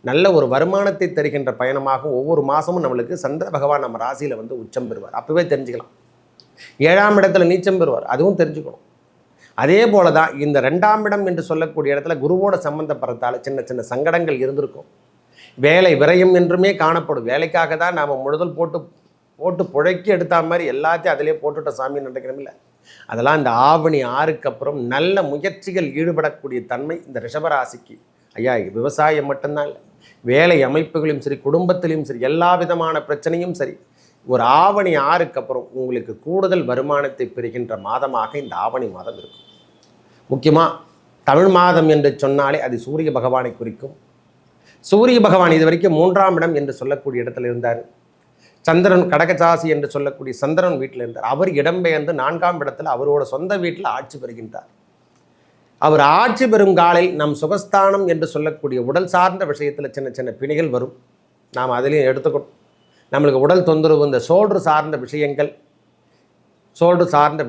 நல்ல ஒரு வருமானத்தை தருகின்ற பயணமாக ஒவ்வொரு மாதமும் நம்மளுக்கு சந்திர பகவான் நம்ம ராசியில் வந்து உச்சம் பெறுவார். அப்போவே தெரிஞ்சுக்கலாம். 7ஆம் இடத்துல நீச்சம் பெறுவார், அதுவும் தெரிஞ்சுக்கணும். அதே போல தான் இந்த 2ஆம் இடம் என்று சொல்லக்கூடிய இடத்துல குருவோட சம்பந்தப்படுறதால சின்ன சின்ன சங்கடங்கள் இருந்திருக்கும். வேலை விரயம் என்றுமே காணப்படும். வேலைக்காக தான் நாம் முழுதல் போட்டு புழைக்கி எடுத்த மாதிரி எல்லாத்தையும் அதிலே போட்டுட்ட சாமி நினைக்கிறோமில்ல, அதெல்லாம் இந்த ஆவணி 6க்கு அப்புறம் நல்ல முயற்சிகள் ஈடுபடக்கூடிய தன்மை இந்த ரிஷபராசிக்கு. ஐயா, விவசாயம் மட்டும்தான் இல்லை, வேலை அமைப்புகளையும் சரி, குடும்பத்திலையும் சரி, எல்லா விதமான பிரச்சனையும் சரி, ஒரு ஆவணி 6க்கு அப்புறம் உங்களுக்கு கூடுதல் வருமானத்தை பெறுகின்ற மாதமாக இந்த ஆவணி மாதம் இருக்கும். முக்கியமாக தமிழ் மாதம் என்று சொன்னாலே அது சூரிய பகவானை குறிக்கும். சூரிய பகவான் இது வரைக்கும் 3ஆம் இடம் என்று சொல்லக்கூடிய இடத்துல இருந்தார். சந்திரன் கடகசாசி என்று சொல்லக்கூடிய சந்திரன் வீட்டில் இருந்தார். அவர் இடம்பெயர்ந்து 4ஆம் இடத்துல அவரோட சொந்த வீட்டில் ஆட்சி பெறுகின்றார். அவர் ஆட்சி பெறும் காலில் நம் சுகஸ்தானம் என்று சொல்லக்கூடிய உடல் சார்ந்த விஷயத்தில் சின்ன சின்ன பிணிகள் வரும். நாம் அதிலையும் எடுத்துக்கணும். நம்மளுக்கு உடல் தொந்தரவு, இந்த ஷோல்டர் சார்ந்த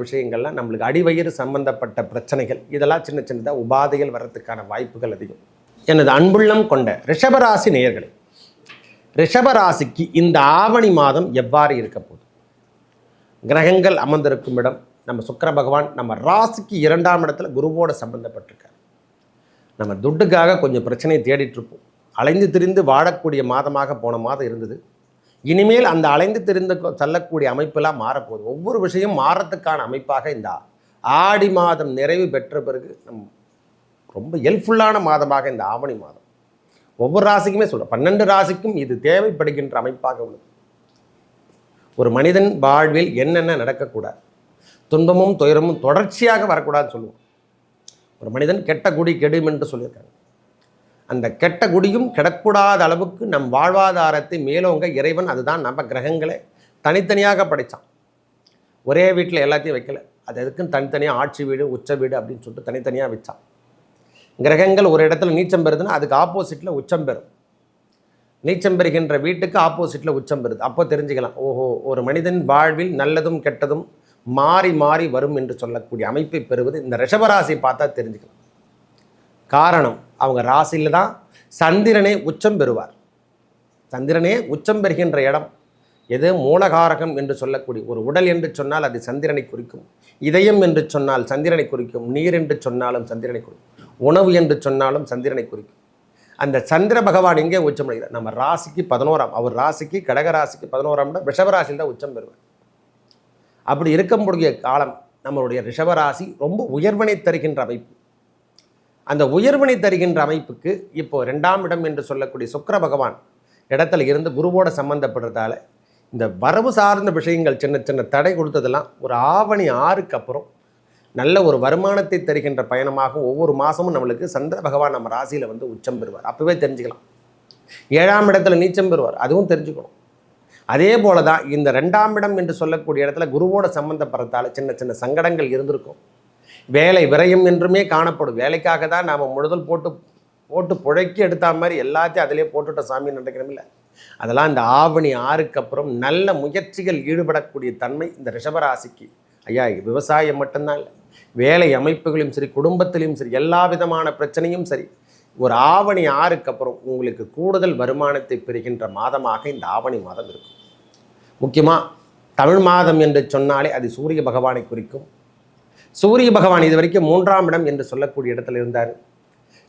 விஷயங்கள்லாம் நம்மளுக்கு அடிவயிறு சம்பந்தப்பட்ட பிரச்சனைகள், இதெல்லாம் சின்ன சின்னதாக உபாதைகள் வர்றதுக்கான வாய்ப்புகள் அதிகம். எனது அன்புள்ளம் கொண்ட ரிஷபராசி நேயர்களே, ரிஷபராசிக்கு இந்த ஆவணி மாதம் எவ்வாறு இருக்க போகுது? கிரகங்கள் அமர்ந்திருக்கும் இடம் நம்ம சுக்கிர பகவான் நம்ம ராசிக்கு 2ஆம் இடத்துல குருவோட சம்பந்தப்பட்டிருக்கார். நம்ம துட்டுக்காக கொஞ்சம் பிரச்சனையை தேடிட்டுருப்போம். அலைந்து திரிந்து வாழக்கூடிய மாதமாக போன மாதம் இருந்தது. இனிமேல் அந்த அலைந்து திரிந்து செல்லக்கூடிய அமைப்பெல்லாம் மாறப்போகுது. ஒவ்வொரு விஷயம் மாறத்துக்கான அமைப்பாக இந்த ஆடி மாதம் நிறைவு பெற்ற பிறகு ரொம்ப ஹெல்ப்ஃபுல்லான மாதமாக இந்த ஆவணி மாதம் ஒவ்வொரு ராசிக்குமே சொல்கிறேன், 12 ராசிக்கும் இது தேவைப்படுகின்ற அமைப்பாக உள்ளது. ஒரு மனிதன் வாழ்வில் என்னென்ன நடக்கக்கூடாது, துன்பமும் துயரமும் தொடர்ச்சியாக வரக்கூடாதுன்னு சொல்லுவோம். ஒரு மனிதன் கெட்ட குடி கெடும் என்று சொல்லியிருக்காங்க. அந்த கெட்ட குடியும் கெடக்கூடாத அளவுக்கு நம் வாழ்வாதாரத்தை மேலோங்க இறைவன், அதுதான் நம்ம கிரகங்களை தனித்தனியாக படைத்தான். ஒரே வீட்டில் எல்லாத்தையும் வைக்கல, அது எதுக்குன்னு தனித்தனியாக ஆட்சி வீடு, உச்ச வீடு அப்படின்னு சொல்லிட்டு தனித்தனியாக வச்சான். கிரகங்கள் ஒரு இடத்துல நீச்சம் பெறுதுன்னா அதுக்கு ஆப்போசிட்டில் உச்சம் பெறும். நீச்சம் பெறுகின்ற வீட்டுக்கு ஆப்போசிட்டில் உச்சம் பெறுது. அப்போ தெரிஞ்சுக்கலாம், ஓஹோ, ஒரு மனிதன் வாழ்வில் நல்லதும் கெட்டதும் மாறி மாறி வரும் என்று சொல்லக்கூடிய அமைப்பை பெறுவது இந்த ரிஷபராசி பார்த்தா தெரிஞ்சுக்கலாம். காரணம், அவங்க ராசியில் தான் சந்திரனே உச்சம் பெறுவார். சந்திரனே உச்சம் பெறுகின்ற இடம் எது? மூலகாரகம் என்று சொல்லக்கூடிய ஒரு உடல் என்று சொன்னால் அது சந்திரனை குறிக்கும். இதயம் என்று சொன்னால் சந்திரனை குறிக்கும். நீர் என்று சொன்னாலும் சந்திரனை குறிக்கும். உணவு என்று சொன்னாலும் சந்திரனை குறிக்கும். அந்த சந்திர பகவான் எங்கே உச்சம் பெறுகிறார்? நம்ம ராசிக்கு 11ஆம், அவர் ராசிக்கு கடக ராசிக்கு 11ஆம் இடம், ரிஷபராசியில் தான் உச்சம் பெறுவார். அப்படி இருக்கக்கூடிய காலம் நம்மளுடைய ரிஷபராசி ரொம்ப உயர்வினை தருகின்ற அமைப்பு. அந்த உயர்வினை தருகின்ற அமைப்புக்கு இப்போ 2ஆம் இடம் என்று சொல்லக்கூடிய சுக்கிர பகவான் இடத்துல இருந்து குருவோட சம்பந்தப்படுறதால இந்த வரவு சார்ந்த விஷயங்கள் சின்ன சின்ன தடை கொடுத்ததெல்லாம் ஒரு ஆவணி 6க்கு அப்புறம் நல்ல ஒரு வருமானத்தை தருகின்ற பயணமாக ஒவ்வொரு மாதமும் நம்மளுக்கு சந்திர பகவான் நம்ம ராசியில் வந்து உச்சம் பெறுவார். அப்போவே தெரிஞ்சுக்கலாம். 7ஆம் இடத்துல நீச்சம் பெறுவார், அதுவும் தெரிஞ்சுக்கணும். அதே போல தான் இந்த 2ஆம் இடம் என்று சொல்லக்கூடிய இடத்துல குருவோட சம்பந்தப்படுறதால சின்ன சின்ன சங்கடங்கள் இருந்திருக்கும். வேலை விரயம் என்றுமே காணப்படும். வேலைக்காக தான் நாம் முழுதல் போட்டு புழைக்கி எடுத்த மாதிரி எல்லாத்தையும் அதிலே போட்டுட்ட சாமி நினைக்கிறோமில்ல, அதெல்லாம் இந்த ஆவணி 6க்கு அப்புறம் நல்ல முயற்சிகள் ஈடுபடக்கூடிய தன்மை இந்த ரிஷபராசிக்கு. ஐயா, விவசாயம் மட்டும்தான் இல்லை, வேலை அமைப்புகளையும் சரி, குடும்பத்திலையும் சரி, எல்லா விதமான பிரச்சனையும் சரி, ஒரு ஆவணி 6க்கு அப்புறம் உங்களுக்கு கூடுதல் வருமானத்தை பெறுகின்ற மாதமாக இந்த ஆவணி மாதம் இருக்கும். முக்கியமாக தமிழ் மாதம் என்று சொன்னாலே அது சூரிய பகவானை குறிக்கும். சூரிய பகவான் இது வரைக்கும் 3ஆம் இடம் என்று சொல்லக்கூடிய இடத்துல இருந்தார்.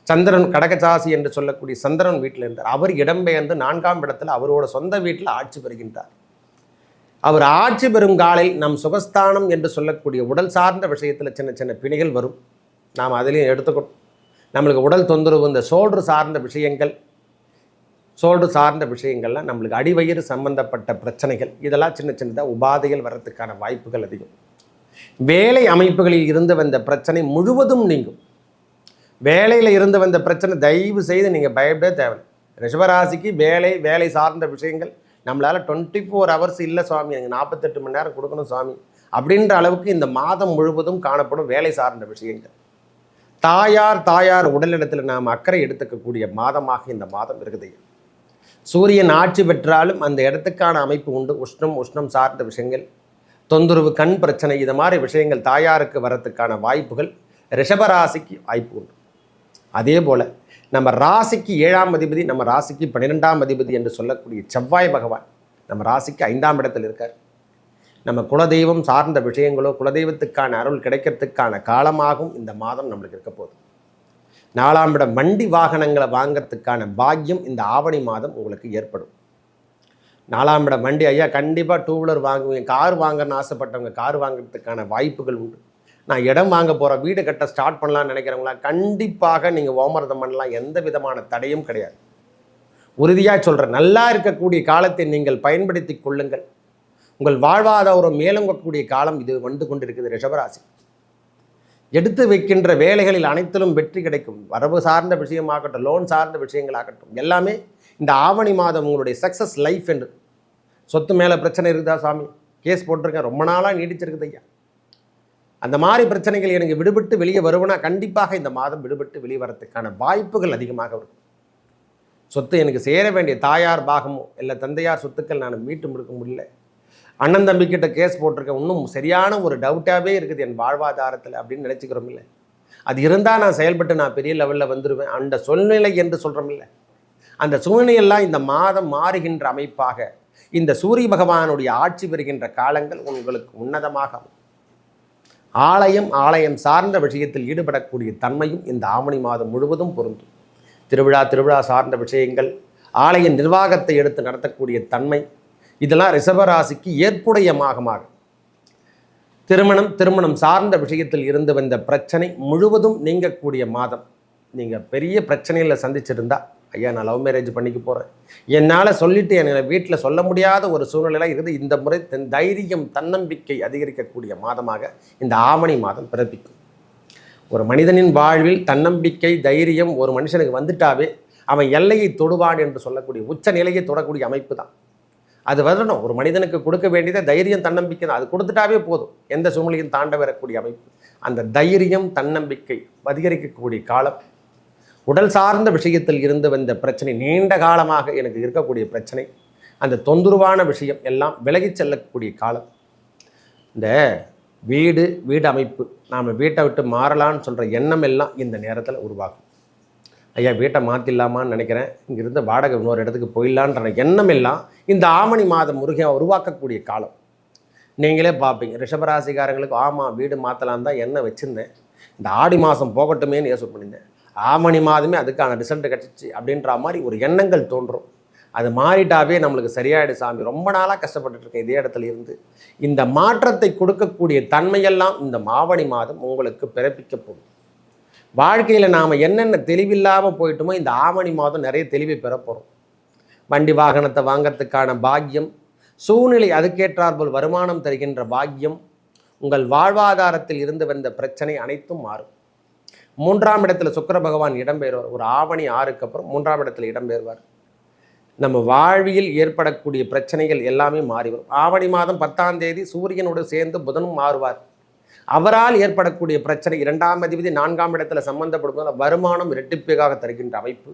சந்திரன் கடகசாசி என்று சொல்லக்கூடிய சந்திரன் வீட்டில் இருந்தார். அவர் இடம்பெயர்ந்து 4ஆம் இடத்துல அவரோட சொந்த வீட்டில் ஆட்சி பெறுகின்றார். அவர் ஆட்சி பெறும் காலில் நம் சுகஸ்தானம் என்று சொல்லக்கூடிய உடல் சார்ந்த விஷயத்தில் சின்ன சின்ன பிணிகள் வரும். நாம் அதிலையும் எடுத்துக்கணும். நம்மளுக்கு உடல் தொந்தரவு, இந்த ஷோல்டர் சார்ந்த விஷயங்கள்லாம் நம்மளுக்கு அடிவயிறு சம்பந்தப்பட்ட பிரச்சனைகள், இதெல்லாம் சின்ன சின்னதாக உபாதைகள் வர்றதுக்கான வாய்ப்புகள் அதிகம். வேலை அமைப்புகளில் இருந்து வந்த பிரச்சனை முழுவதும் நீங்கும். வேலையில் இருந்து வந்த பிரச்சனை தயவு செய்து நீங்கள் பயப்படவே தேவை. ரிஷபராசிக்கு வேலை சார்ந்த விஷயங்கள் நம்மளால் 24 ஹவர்ஸ் இல்லை சுவாமி, எனக்கு 48 மணி நேரம் கொடுக்கணும் சுவாமி அப்படின்ற அளவுக்கு இந்த மாதம் முழுவதும் காணப்படும் வேலை சார்ந்த விஷயங்கள். தாயார் உடலிடத்தில் நாம் அக்கறை எடுத்துக்கக்கூடிய மாதமாக இந்த மாதம் இருக்குது. சூரியன் ஆட்சி பெற்றாலும் அந்த இடத்துக்கான அமைப்பு உண்டு. உஷ்ணம் சார்ந்த விஷயங்கள், தொந்தரவு, கண் பிரச்சனை, இது மாதிரி விஷயங்கள் தாயாருக்கு வரத்துக்கான வாய்ப்புகள் ரிஷபராசிக்கு வாய்ப்பு உண்டு. அதே போல் நம்ம ராசிக்கு 7ஆம் அதிபதி, நம்ம ராசிக்கு 12ஆம் அதிபதி என்று சொல்லக்கூடிய செவ்வாய் பகவான் நம்ம ராசிக்கு 5ஆம் இடத்தில் இருக்கார். நம்ம குலதெய்வம் சார்ந்த விஷயங்களோ, குலதெய்வத்துக்கான அருள் கிடைக்கிறதுக்கான காலமாகவும் இந்த மாதம் நம்மளுக்கு இருக்க போகுது. 4ஆம் இடம் வண்டி வாகனங்களை வாங்கிறதுக்கான பாக்கியம் இந்த ஆவணி மாதம் உங்களுக்கு ஏற்படும். 4ஆம் இடம் வண்டி, ஐயா கண்டிப்பாக 2 வீலர் வாங்குவீங்க, கார் வாங்கணும்னு ஆசைப்பட்டவங்க கார் வாங்குறதுக்கான வாய்ப்புகள் உண்டு. நான் இடம் வாங்க போகிறேன், வீடு கட்ட ஸ்டார்ட் பண்ணலான்னு நினைக்கிறவங்களா கண்டிப்பாக நீங்கள் ஓமரதம் பண்ணலாம், எந்த விதமான தடையும் கிடையாது. உறுதியாக சொல்கிறேன், நல்லா இருக்கக்கூடிய காலத்தை நீங்கள் பயன்படுத்தி கொள்ளுங்கள். உங்கள் வாழ்வாதாரம் மேலோங்கக்கூடிய காலம் இது வந்து கொண்டிருக்குது. ரிஷபராசி எடுத்து வைக்கின்ற வேலைகளில் அனைத்திலும் வெற்றி கிடைக்கும். வரவு சார்ந்த விஷயமாகட்டும், லோன் சார்ந்த விஷயங்களாகட்டும், எல்லாமே இந்த ஆவணி மாதம் உங்களுடைய சக்ஸஸ் லைஃப் என்று. சொத்து மேலே பிரச்சனை இருக்குதா சாமி, கேஸ் போட்டிருக்கேன், ரொம்ப நாளாக நீடிச்சிருக்குது ஐயா, அந்த மாதிரி பிரச்சனைகள் எனக்கு விடுபட்டு வெளியே வருவனா கண்டிப்பாக இந்த மாதம் விடுபட்டு வெளியே வரத்துக்கான வாய்ப்புகள் அதிகமாக இருக்கும். சொத்து எனக்கு சேர வேண்டிய தாயார் பாகமோ இல்லை தந்தையார் சொத்துக்கள் நான் மீட்டு முடிக்க முடியல, அண்ணன் தம்பிக்கிட்ட கேஸ் போட்டிருக்கேன், இன்னும் சரியான ஒரு டவுட்டாகவே இருக்குது என் வாழ்வாதாரத்தில் அப்படின்னு நினச்சிக்கிறோம் இல்லை. அது இருந்தால் நான் செயல்பட்டு நான் பெரிய லெவலில் வந்துடுவேன், அந்த சூழ்நிலை என்று சொல்கிறோம் இல்லை. அந்த சூழ்நிலையெல்லாம் இந்த மாதம் மாறுகின்ற அமைப்பாக இந்த சூரிய பகவானுடைய ஆட்சி பெறுகின்ற காலங்கள் உங்களுக்கு உன்னதமாக. ஆலயம் சார்ந்த விஷயத்தில் ஈடுபடக்கூடிய தன்மையும் இந்த ஆவணி மாதம் முழுவதும் பொருந்தும். திருவிழா சார்ந்த விஷயங்கள், ஆலய நிர்வாகத்தை எடுத்து நடத்தக்கூடிய தன்மை, இதெல்லாம் ரிஷபராசிக்கு ஏற்புடைய மாதமாக. திருமணம் சார்ந்த விஷயத்தில் இருந்து வந்த பிரச்சனை முழுவதும் நீங்கக்கூடிய மாதம். நீங்கள் பெரிய பிரச்சனையில் சந்திச்சிருந்தா, ஐயா நான் லவ் மேரேஜ் பண்ணிக்க போகிறேன், என்னால் சொல்லிவிட்டு என்னை வீட்டில் சொல்ல முடியாத ஒரு சூழ்நிலையில் இருக்குது, இந்த முறை தைரியம் தன்னம்பிக்கை அதிகரிக்கக்கூடிய மாதமாக இந்த ஆவணி மாதம் பிறப்பிக்கும். ஒரு மனிதனின் வாழ்வில் தன்னம்பிக்கை தைரியம் ஒரு மனுஷனுக்கு வந்துட்டாவே அவன் எல்லையை தொடுவான் என்று சொல்லக்கூடிய உச்ச நிலையை தொடக்கூடிய அமைப்பு தான் அது. வரணும், ஒரு மனிதனுக்கு கொடுக்க வேண்டியதை தைரியம் தன்னம்பிக்கை தான், அது கொடுத்துட்டாவே போதும், எந்த சூழ்நிலையும் தாண்ட வரக்கூடிய அமைப்பு. அந்த தைரியம் தன்னம்பிக்கை அதிகரிக்கக்கூடிய காலம். உடல் சார்ந்த விஷயத்தில் இருந்து வந்த பிரச்சனை, நீண்ட காலமாக எனக்கு இருக்கக்கூடிய பிரச்சனை, அந்த தொந்தரவான விஷயம் எல்லாம் விலகி செல்லக்கூடிய காலம். இந்த வீடு அமைப்பு, நாம் வீட்டை விட்டு மாறலான்னு சொல்கிற எண்ணம் எல்லாம் இந்த நேரத்தில் உருவாகும். ஐயா வீட்டை மாற்றிடலாமான்னு நினைக்கிறேன், இங்கிருந்து வாடகை இன்னொரு இடத்துக்கு போயிடலான்ற எண்ணம் எல்லாம் இந்த ஆவணி மாதம் உருவாக்கக்கூடிய காலம். நீங்களே பார்ப்பீங்க, ரிஷபராசிக்காரங்களுக்கு ஆமாம் வீடு மாற்றலாம் தான் என்ன வச்சுருந்தேன், இந்த ஆடி மாதம் போகட்டுமேன்னு யோசனை பண்ணியிருந்தேன், ஆவணி மாதமே அதுக்கான ரிசல்ட் கிடச்சிச்சு அப்படின்ற மாதிரி ஒரு எண்ணங்கள் தோன்றும். அது மாறிட்டாவே நம்மளுக்கு சரியாயிடு சாமி, ரொம்ப நாளாக கஷ்டப்பட்டுருக்கேன் இதே இடத்துல இருந்து. இந்த மாற்றத்தை கொடுக்கக்கூடிய தன்மையெல்லாம் இந்த ஆவணி மாதம் உங்களுக்கு பிறப்பிக்க போகும். வாழ்க்கையில் நாம் என்னென்ன தெளிவில்லாமல் போயிட்டோமோ இந்த ஆவணி மாதம் நிறைய தெளிவை பெற போகிறோம். வண்டி வாகனத்தை வாங்கிறதுக்கான பாக்கியம், சூழ்நிலை அதுக்கேற்றாற்போல் வருமானம் தருகின்ற பாக்கியம், உங்கள் வாழ்வாதாரத்தில் இருந்து வந்த பிரச்சனை அனைத்தும் மாறும். 3ஆம் இடத்துல சுக்கிர பகவான் இடம்பெறுவார். ஒரு ஆவணி 6க்கு அப்புறம் 3ஆம் இடத்துல இடம்பெறுவார். நம்ம வாழ்வியல் ஏற்படக்கூடிய பிரச்சனைகள் எல்லாமே மாறி வரும். ஆவணி மாதம் 10ஆம் தேதி சூரியனோடு சேர்ந்து புதனும் மாறுவார். அவரால் ஏற்படக்கூடிய பிரச்சனை, 2ஆம் அதிபதி 4ஆம் இடத்துல சம்பந்தப்படுவதால் வருமானம் இரட்டிப்பாக தருகின்ற அமைப்பு,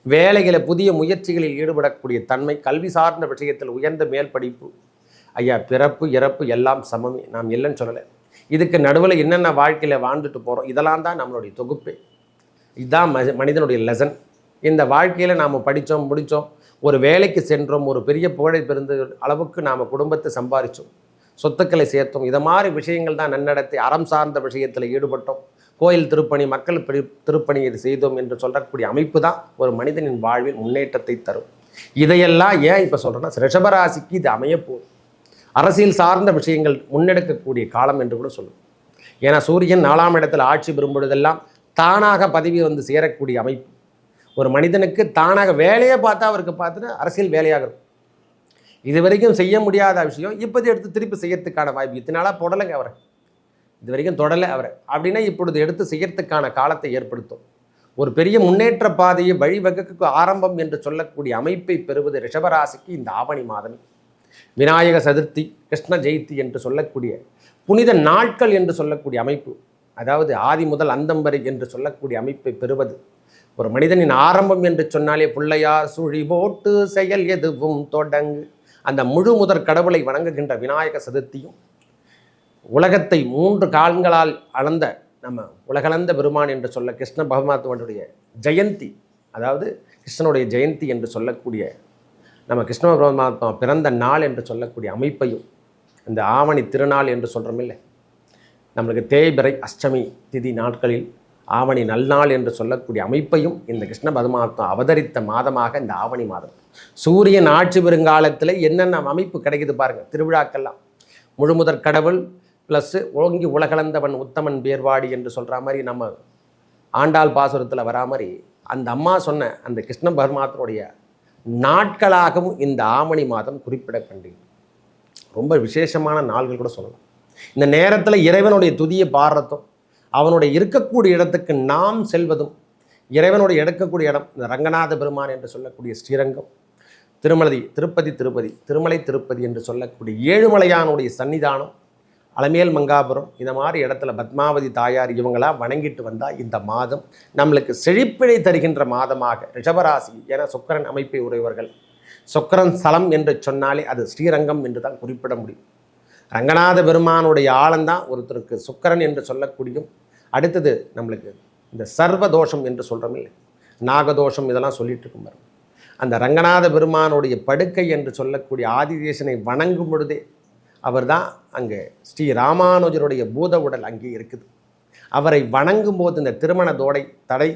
வேலைகளை புதிய முயற்சிகளில் ஈடுபடக்கூடிய தன்மை, கல்வி சார்ந்த விஷயத்தில் உயர்ந்த மேல் படிப்பு. ஐயா பிறப்பு இறப்பு எல்லாம் சமமே, நாம் இல்லைன்னு சொல்லலை. இதுக்கு நடுவில் என்னென்ன வாழ்க்கையில் வாழ்ந்துட்டு போகிறோம், இதெல்லாம் தான் நம்மளுடைய தொகுப்பே. இதுதான் மனிதனுடைய லெசன். இந்த வாழ்க்கையில் நாம் படித்தோம் முடித்தோம், ஒரு வேலைக்கு சென்றோம், ஒரு பெரிய புகழை பெருந்த அளவுக்கு நாம் குடும்பத்தை சம்பாதிச்சோம், சொத்துக்களை சேர்த்தோம், இதை மாதிரி விஷயங்கள் தான் நன்னடத்தை. அறம் சார்ந்த விஷயத்தில் ஈடுபட்டோம், கோயில் திருப்பணி, மக்கள் திருப்பணி இது செய்தோம் என்று சொல்லக்கூடிய அமைப்பு தான் ஒரு மனிதனின் வாழ்வில் முன்னேற்றத்தை தரும். இதையெல்லாம் ஏன் இப்போ சொல்கிறேன்னா, ரிஷபராசிக்கு இது அமையப்போகுது. அரசியல் சார்ந்த விஷயங்கள் முன்னெடுக்கக்கூடிய காலம் என்று கூட சொல்லும். ஏன்னா சூரியன் 4ஆம் இடத்தில் ஆட்சி பெறும் பொழுதெல்லாம் தானாக பதவி வந்து சேரக்கூடிய அமைப்பு. ஒரு மனிதனுக்கு தானாக வேலையை பார்த்தா அவருக்கு பார்த்துட்டு அரசியல் வேலையாக இருக்கும். இது வரைக்கும் செய்ய முடியாத விஷயம் இப்போது எடுத்து திருப்பி செய்யறதுக்கான வாய்ப்பு. இத்தனாலாக தொடலைங்க அவரை, இது வரைக்கும் தொடலை அவரை அப்படின்னா இப்பொழுது எடுத்து செய்யறதுக்கான காலத்தை ஏற்படுத்தும். ஒரு பெரிய முன்னேற்ற பாதையை வழிவகுக்கு ஆரம்பம் என்று சொல்லக்கூடிய அமைப்பை பெறுவது ரிஷபராசிக்கு இந்த ஆவணி மாதமே. விநாயக சதுர்த்தி, கிருஷ்ண ஜெயந்தி என்று சொல்லக்கூடிய புனித நாட்கள் என்று சொல்லக்கூடிய அமைப்பு, அதாவது ஆதி முதல் அந்தம் வரை என்று சொல்லக்கூடிய அமைப்பை பெறுவது ஒரு மனிதனின் ஆரம்பம் என்று சொன்னாலே பிள்ளையார் சுழி போட்டு செயல் எதுவும் தொடங்கு, அந்த முழு முதற் கடவுளை வணங்குகின்ற விநாயக சதுர்த்தியும், உலகத்தை 3 கால்களால் அளந்த நம்ம உலகளந்த பெருமான் என்று சொல்ல கிருஷ்ண பகவானுடைய ஜெயந்தி அதாவது கிருஷ்ணனுடைய ஜெயந்தி என்று சொல்லக்கூடிய நம்ம கிருஷ்ண பரமாத்மா பிறந்த நாள் என்று சொல்லக்கூடிய அமைப்பையும் இந்த ஆவணி திருநாள் என்று சொல்கிறோம் இல்லை, நம்மளுக்கு தேய்பிறை அஷ்டமி திதி நாட்களில் ஆவணி நல்நாள் என்று சொல்லக்கூடிய அமைப்பையும் இந்த கிருஷ்ண பரமாத்மா அவதரித்த மாதமாக இந்த ஆவணி மாதம். சூரியன் ஆட்சி பெருங்காலத்தில் என்னென்ன அமைப்பு கிடைக்குது பாருங்கள். திருவிழாக்கெல்லாம் முழுமுதற் கடவுள் ப்ளஸ்ஸு ஓங்கி உலகளந்தவன் உத்தமன் பேர்வாடி என்று சொல்கிற மாதிரி நம்ம ஆண்டாள் பாசுரத்தில் வரா மாதிரி அந்த அம்மா சொன்ன அந்த கிருஷ்ண பரமாத்மனுடைய நாட்களாகவும் இந்த ஆவணி மாதம் குறிப்பிடப்பண்டிருக்கு. ரொம்ப விசேஷமான நாள்கள் கூட சொல்லலாம். இந்த நேரத்தில் இறைவனுடைய துதியை பாடுறதும் அவனுடைய இருக்கக்கூடிய இடத்துக்கு நாம் செல்வதும், இறைவனுடைய எடுக்கக்கூடிய இடம் இந்த ரங்கநாத பெருமான் என்று சொல்லக்கூடிய ஸ்ரீரங்கம், திருப்பதி திருமலை திருப்பதி என்று சொல்லக்கூடிய ஏழுமலையானுடைய சன்னிதானம், அலமேல் மங்காபுரம், இந்த மாதிரி இடத்துல பத்மாவதி தாயார் இவங்களாம் வணங்கிட்டு வந்தால் இந்த மாதம் நம்மளுக்கு செழிப்பினை தருகின்ற மாதமாக ரிஷபராசி என சுக்கிரன் அமைப்பை உடையவர்கள். சுக்கிரன் ஸ்தலம் என்று சொன்னாலே அது ஸ்ரீரங்கம் என்று தான் குறிப்பிட முடியும். ரங்கநாத பெருமானுடைய ஆழந்தான் ஒருத்தருக்கு சுக்கிரன் என்று சொல்லக்கூடியும். அடுத்தது நம்மளுக்கு இந்த சர்வ தோஷம் என்று சொல்கிறோம் இல்லை, நாகதோஷம் இதெல்லாம் சொல்லிட்டு இருக்கும் பாருங்க. அந்த ரங்கநாத பெருமானுடைய படுக்கை என்று சொல்லக்கூடிய ஆதிதேசனை வணங்கும் பொழுதே அவர் தான் அங்கே ஸ்ரீ ராமானுஜருடைய பூத உடல் அங்கே இருக்குது. அவரை வணங்கும் போது இந்த திருமண தடை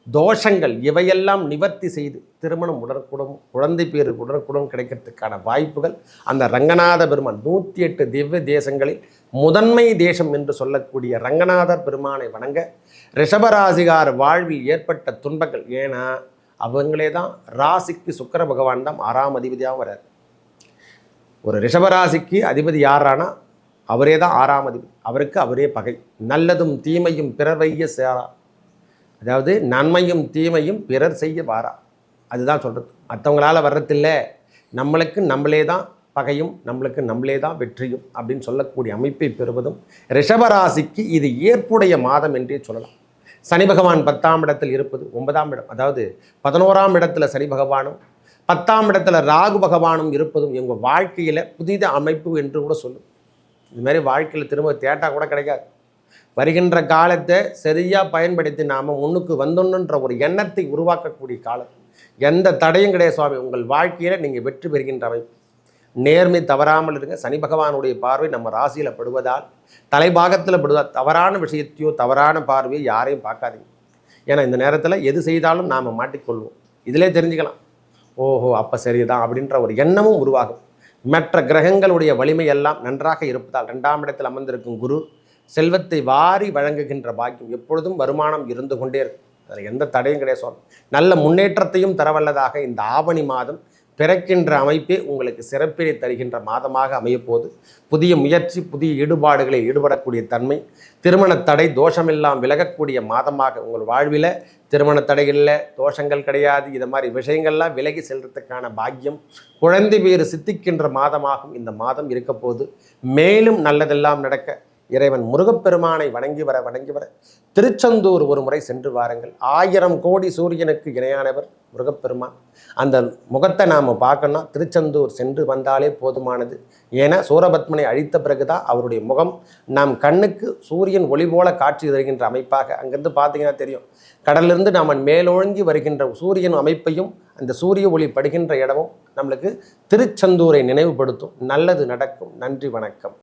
தோஷங்கள் இவையெல்லாம் நிவர்த்தி செய்து திருமணம் உடனுக்குடன் குழந்தை பேரு உடனுக்குடன் கிடைக்கிறதுக்கான வாய்ப்புகள் அந்த ரங்கநாத பெருமான் 108 திவ்ய தேசங்களில் முதன்மை தேசம் என்று சொல்லக்கூடிய ரங்கநாதர் பெருமானை வணங்க ரிஷபராசிகார் வாழ்வில் ஏற்பட்ட துன்பங்கள், ஏன்னா அவங்களே தான் ராசிக்கு சுக்கிர பகவான் தான் 6ஆம் அதிபதியாகவும் வரார். ஒரு ரிஷபராசிக்கு அதிபதி யாரானா அவரே தான் 6ஆம் அதிபதி, அவருக்கு அவரே பகை. நல்லதும் தீமையும் பிறர் வைய சேரா, அதாவது நன்மையும் தீமையும் பிறர் செய்ய வாரா, அதுதான் சொல்கிறது. மற்றவங்களால் வர்றதில்லை, நம்மளுக்கு நம்மளே தான் பகையும் நம்மளுக்கு நம்மளே தான் வெற்றியும் அப்படின்னு சொல்லக்கூடிய அமைப்பை பெறுவதும் ரிஷபராசிக்கு இது ஏற்புடைய மாதம் என்றே சொல்லலாம். சனி பகவான் 10ஆம் இடத்தில் இருப்பது 9ஆம் இடம், அதாவது 11ஆம் இடத்துல சனி பகவானும் 10ஆம் இடத்துல ராகு பகவானும் இருப்பதும் எங்கள் வாழ்க்கையில் புதித அமைப்பு என்று கூட சொல்லும். இதுமாதிரி வாழ்க்கையில் திரும்ப தேட்டா கூட கிடைக்காது. வருகின்ற காலத்தை சரியாக பயன்படுத்தி நாம் முன்னுக்கு வந்தோன்னுன்ற ஒரு எண்ணத்தை உருவாக்கக்கூடிய காலம். எந்த தடையும் கிடையாது சுவாமி, உங்கள் வாழ்க்கையில் நீங்கள் வெற்றி பெறுகின்ற அமைப்பு. நேர்மை தவறாமல் இருங்க. சனி பகவானுடைய பார்வை நம்ம ராசியில் படுவதால், தலைபாகத்தில் படுவதால் தவறான விஷயத்தையோ தவறான பார்வையோ யாரையும் பார்க்காதீங்க. ஏன்னா இந்த நேரத்தில் எது செய்தாலும் நாம் மாட்டிக்கொள்வோம். இதிலே தெரிஞ்சுக்கலாம், ஓஹோ அப்போ சரிதான் அப்படின்ற ஒரு எண்ணமும் உருவாகும். மற்ற கிரகங்களுடைய வலிமை எல்லாம் நன்றாக இருப்பதால் 2ஆம் இடத்தில் அமர்ந்திருக்கும் குரு செல்வத்தை வாரி வழங்குகின்ற பாக்கியம், எப்பொழுதும் வருமானம் இருந்து கொண்டே இருக்கும். அதில் எந்த தடையும் கிடையாது சுவாமி. நல்ல முன்னேற்றத்தையும் தரவல்லதாக இந்த ஆவணி மாதம் பிறக்கின்ற அமைப்பே உங்களுக்கு சிறப்பினை தருகின்ற மாதமாக அமையப்போது. புதிய முயற்சி, புதிய ஈடுபாடுகளில் ஈடுபடக்கூடிய தன்மை, திருமண தடை தோஷமெல்லாம் விலகக்கூடிய மாதமாக உங்கள் வாழ்வில் திருமண தடைகளில் தோஷங்கள் கிடையாது, இது மாதிரி விஷயங்கள்லாம் விலகி செல்றதுக்கான பாக்கியம், குழந்தை பேறு சித்திக்கின்ற மாதமாகவும் இந்த மாதம் இருக்க போது. மேலும் நல்லதெல்லாம் நடக்க இறைவன் முருகப்பெருமானை வணங்கி வர திருச்செந்தூர் ஒரு முறை சென்று வாருங்கள். 1000 கோடி சூரியனுக்கு இணையானவர் முருகப்பெருமான். அந்த முகத்தை நாம் பார்க்கணும்னா திருச்செந்தூர் சென்று வந்தாலே போதுமானது. ஏன்னா சூரபத்மனை அழித்த பிறகுதான் அவருடைய முகம் நாம் கண்ணுக்கு சூரியன் ஒளி போல காட்சி தருகின்ற அமைப்பாக. அங்கேருந்து பார்த்தீங்கன்னா தெரியும், கடலிலிருந்து நாம் மேலோங்கி வருகின்ற சூரியன் அமைப்பையும் அந்த சூரிய ஒளி படுகின்ற இடமும் நம்மளுக்கு திருச்செந்தூரை நினைவுபடுத்தும். நல்லது நடக்கும். நன்றி, வணக்கம்.